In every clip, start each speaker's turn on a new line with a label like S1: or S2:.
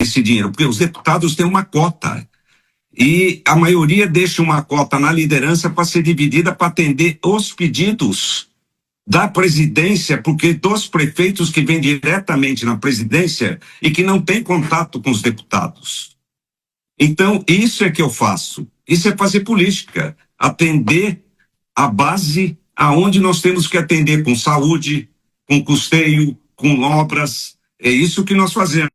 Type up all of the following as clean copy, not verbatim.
S1: esse dinheiro, porque os deputados têm uma cota. E a maioria deixa uma cota na liderança para ser dividida para atender os pedidos da presidência, porque dos prefeitos que vêm diretamente na presidência e que não têm contato com os deputados. Então, isso é que eu faço. Isso é fazer política. Atender a base aonde nós temos que atender com saúde, com custeio, com obras. É isso que nós fazemos.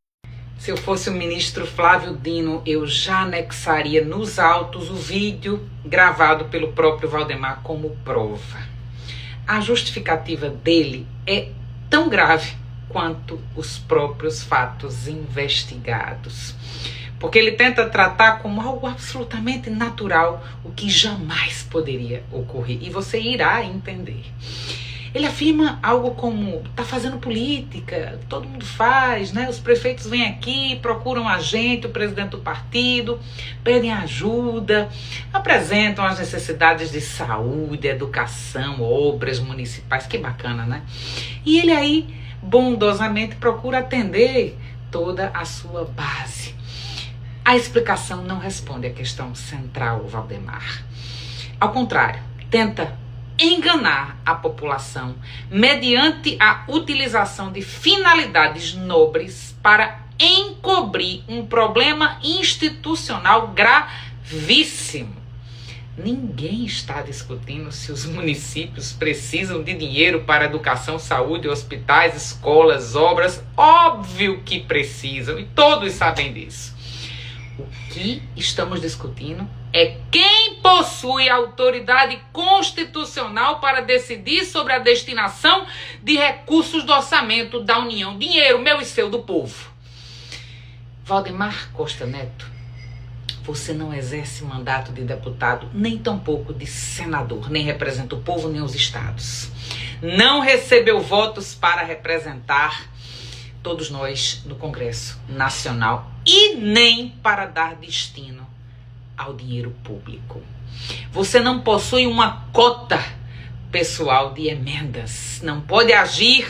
S2: Se eu fosse o ministro Flávio Dino, eu já anexaria nos autos o vídeo gravado pelo próprio Valdemar como prova. A justificativa dele é tão grave quanto os próprios fatos investigados. Porque ele tenta tratar como algo absolutamente natural, o que jamais poderia ocorrer. E você irá entender. Ele afirma algo como, tá fazendo política, todo mundo faz, né? Os prefeitos vêm aqui, procuram a gente, o presidente do partido, pedem ajuda, apresentam as necessidades de saúde, educação, obras municipais, que bacana, né? E ele aí, bondosamente, procura atender toda a sua base. A explicação não responde à questão central, Valdemar. Ao contrário, tenta enganar a população mediante a utilização de finalidades nobres para encobrir um problema institucional gravíssimo. Ninguém está discutindo se os municípios precisam de dinheiro para educação, saúde, hospitais, escolas, obras. Óbvio que precisam e todos sabem disso. O que estamos discutindo é quem possui autoridade constitucional para decidir sobre a destinação de recursos do orçamento da União. Dinheiro meu e seu, do povo. Valdemar Costa Neto, você não exerce mandato de deputado, nem tampouco de senador, nem representa o povo, nem os estados. Não recebeu votos para representar todos nós no Congresso Nacional e nem para dar destino ao dinheiro público. Você não possui uma cota pessoal de emendas. Não pode agir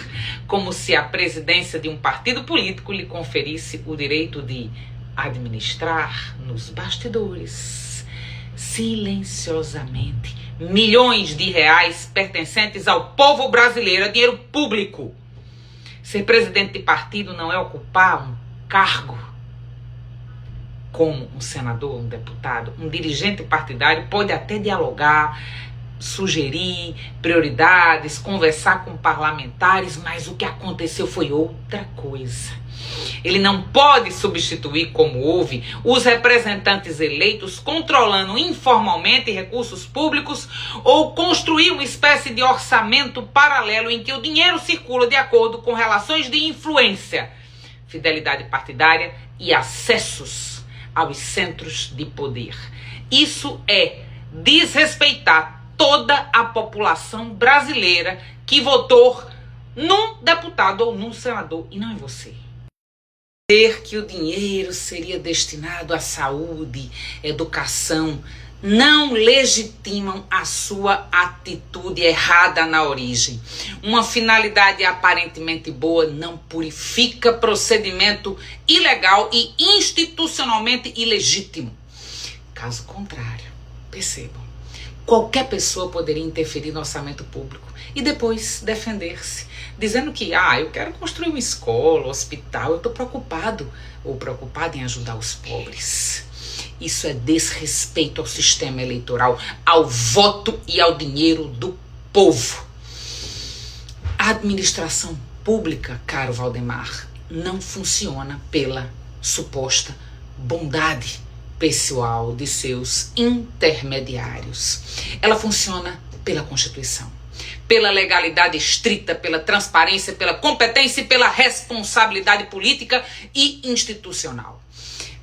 S2: como se a presidência de um partido político lhe conferisse o direito de administrar nos bastidores, silenciosamente, milhões de reais pertencentes ao povo brasileiro, é dinheiro público. Ser presidente de partido não é ocupar um cargo como um senador, um deputado. Um dirigente partidário pode até dialogar, sugerir prioridades, conversar com parlamentares, mas o que aconteceu foi outra coisa. Ele não pode substituir, como houve, os representantes eleitos controlando informalmente recursos públicos ou construir uma espécie de orçamento paralelo em que o dinheiro circula de acordo com relações de influência, fidelidade partidária e acessos aos centros de poder. Isso é desrespeitar toda a população brasileira que votou num deputado ou num senador e não em você. Dizer que o dinheiro seria destinado à saúde, educação, não legitimam a sua atitude errada na origem. Uma finalidade aparentemente boa não purifica procedimento ilegal e institucionalmente ilegítimo. Caso contrário, percebam, qualquer pessoa poderia interferir no orçamento público e depois defender-se, dizendo que, eu quero construir uma escola, um hospital, eu estou preocupado ou preocupada em ajudar os pobres. Isso é desrespeito ao sistema eleitoral, ao voto e ao dinheiro do povo. A administração pública, caro Valdemar, não funciona pela suposta bondade pessoal de seus intermediários. Ela funciona pela Constituição, pela legalidade estrita, pela transparência, pela competência e pela responsabilidade política e institucional.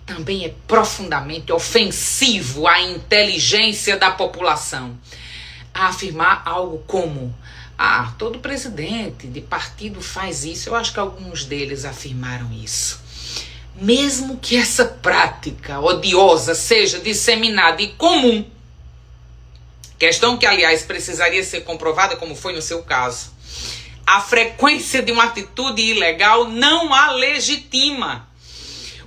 S2: Também é profundamente ofensivo à inteligência da população a afirmar algo como todo presidente de partido faz isso. Eu acho que alguns deles afirmaram isso. Mesmo que essa prática odiosa seja disseminada e comum, questão que, aliás, precisaria ser comprovada, como foi no seu caso, a frequência de uma atitude ilegal não a legitima.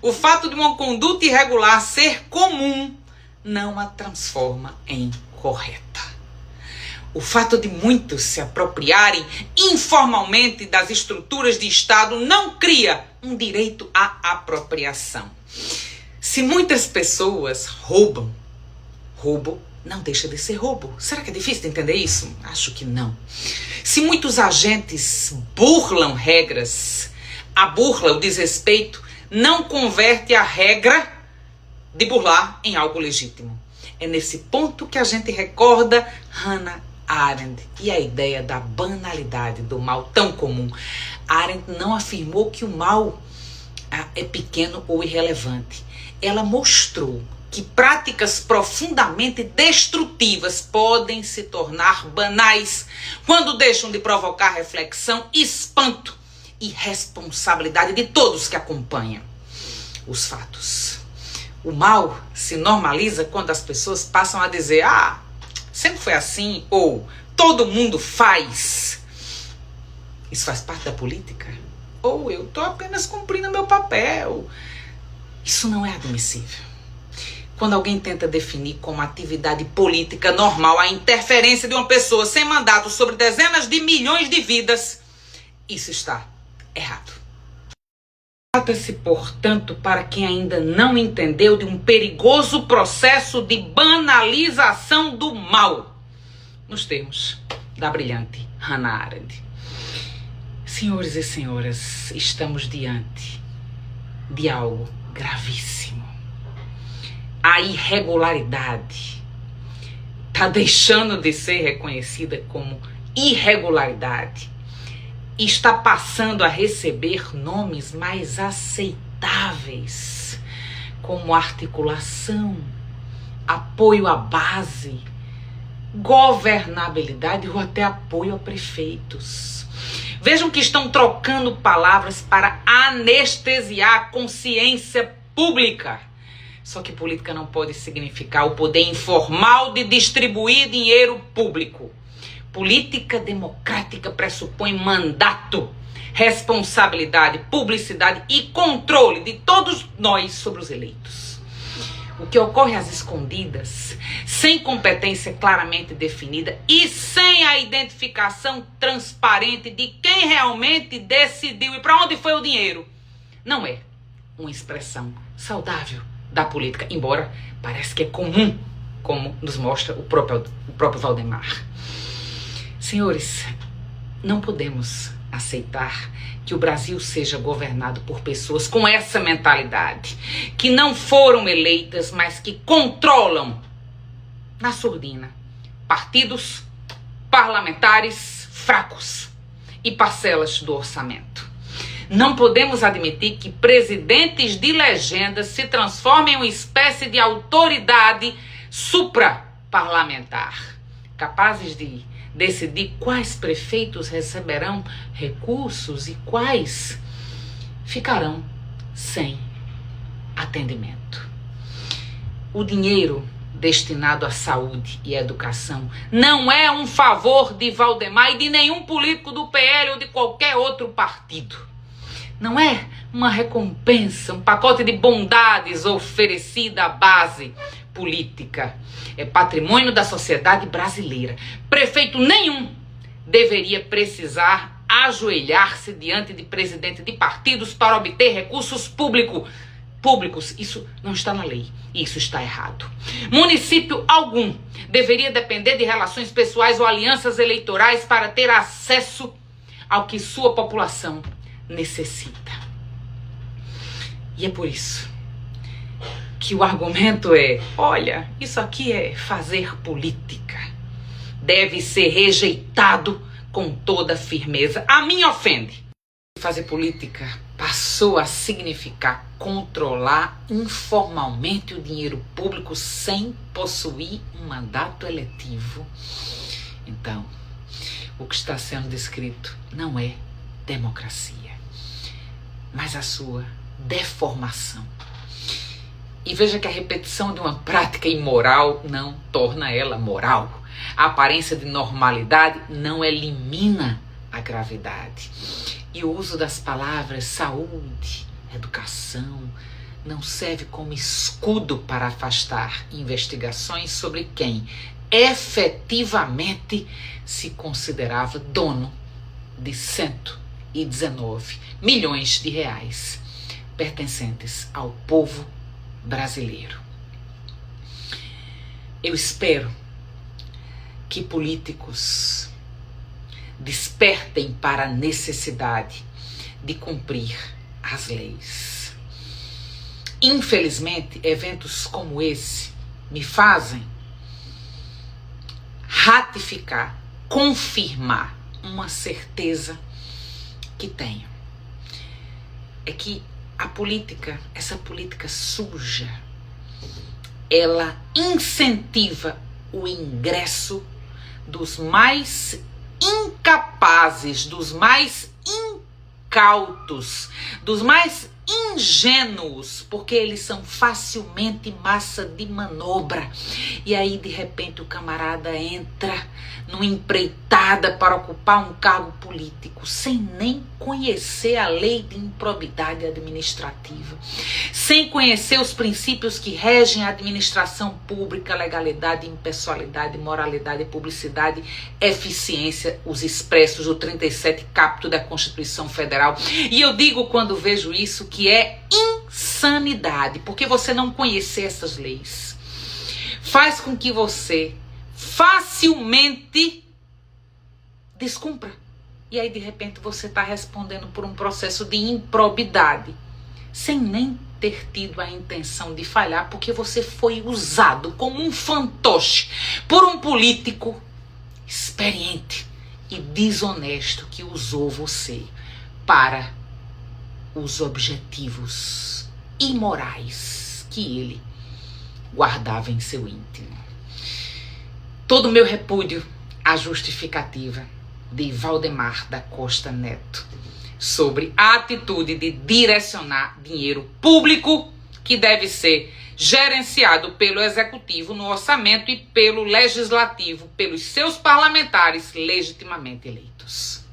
S2: O fato de uma conduta irregular ser comum não a transforma em correta. O fato de muitos se apropriarem informalmente das estruturas de Estado não cria um direito à apropriação. Se muitas pessoas roubam, roubo não deixa de ser roubo. Será que é difícil de entender isso? Acho que não. Se muitos agentes burlam regras, a burla, o desrespeito, não converte a regra de burlar em algo legítimo. É nesse ponto que a gente recorda Hannah Arendt e a ideia da banalidade do mal tão comum. Arendt não afirmou que o mal é pequeno ou irrelevante. Ela mostrou que práticas profundamente destrutivas podem se tornar banais quando deixam de provocar reflexão, espanto e responsabilidade de todos que acompanham os fatos. O mal se normaliza quando as pessoas passam a dizer: ah, sempre foi assim, ou todo mundo faz. Isso faz parte da política? Ou eu estou apenas cumprindo meu papel? Isso não é admissível. Quando alguém tenta definir como atividade política normal a interferência de uma pessoa sem mandato sobre dezenas de milhões de vidas, isso está errado. Trata-se, portanto, para quem ainda não entendeu, de um perigoso processo de banalização do mal, nos termos da brilhante Hannah Arendt. Senhores e senhoras, estamos diante de algo gravíssimo. A irregularidade está deixando de ser reconhecida como irregularidade e está passando a receber nomes mais aceitáveis, como articulação, apoio à base, governabilidade ou até apoio a prefeitos. Vejam que estão trocando palavras para anestesiar a consciência pública. Só que política não pode significar o poder informal de distribuir dinheiro público. Política democrática pressupõe mandato, responsabilidade, publicidade e controle de todos nós sobre os eleitos. O que ocorre às escondidas, sem competência claramente definida e sem a identificação transparente de quem realmente decidiu e para onde foi o dinheiro, não é uma expressão saudável da política, embora parece que é comum, como nos mostra o próprio Valdemar. Senhores, não podemos aceitar que o Brasil seja governado por pessoas com essa mentalidade, que não foram eleitas, mas que controlam na surdina partidos parlamentares fracos e parcelas do orçamento. Não podemos admitir que presidentes de legenda se transformem em uma espécie de autoridade supraparlamentar, capazes de decidir quais prefeitos receberão recursos e quais ficarão sem atendimento. O dinheiro destinado à saúde e à educação não é um favor de Valdemar e de nenhum político do PL ou de qualquer outro partido. Não é uma recompensa, um pacote de bondades oferecida à base política. É patrimônio da sociedade brasileira. Prefeito nenhum deveria precisar ajoelhar-se diante de presidente de partidos para obter recursos públicos. Isso não está na lei. Isso está errado. Município algum deveria depender de relações pessoais ou alianças eleitorais para ter acesso ao que sua população necessita. E é por isso que o argumento é: olha, isso aqui é fazer política, deve ser rejeitado com toda firmeza. A mim ofende. Fazer política passou a significar controlar informalmente o dinheiro público sem possuir um mandato eletivo. Então, o que está sendo descrito não é democracia, mas a sua deformação. E veja que a repetição de uma prática imoral não torna ela moral. A aparência de normalidade não elimina a gravidade. E o uso das palavras saúde, educação, não serve como escudo para afastar investigações sobre quem efetivamente se considerava dono de 119 milhões de reais pertencentes ao povo brasileiro. Eu espero que políticos despertem para a necessidade de cumprir as leis. Infelizmente, eventos como esse me fazem ratificar, confirmar uma certeza que tenho. É que a política, essa política suja, ela incentiva o ingresso dos mais incapazes, dos mais incautos, dos mais ingênuos, porque eles são facilmente massa de manobra. E aí, de repente, o camarada entra numa empreitada para ocupar um cargo político, sem nem conhecer a lei de improbidade administrativa, sem conhecer os princípios que regem a administração pública, legalidade, impessoalidade, moralidade, publicidade, eficiência, os expressos do 37 caput da Constituição Federal. E eu digo, quando vejo isso, que é insanidade, porque você não conhecer essas leis faz com que você facilmente descumpra. E aí, de repente, você está respondendo por um processo de improbidade, sem nem ter tido a intenção de falhar, porque você foi usado como um fantoche por um político experiente e desonesto que usou você para os objetivos imorais que ele guardava em seu íntimo. Todo o meu repúdio à justificativa de Valdemar da Costa Neto sobre a atitude de direcionar dinheiro público que deve ser gerenciado pelo Executivo no orçamento e pelo Legislativo, pelos seus parlamentares legitimamente eleitos.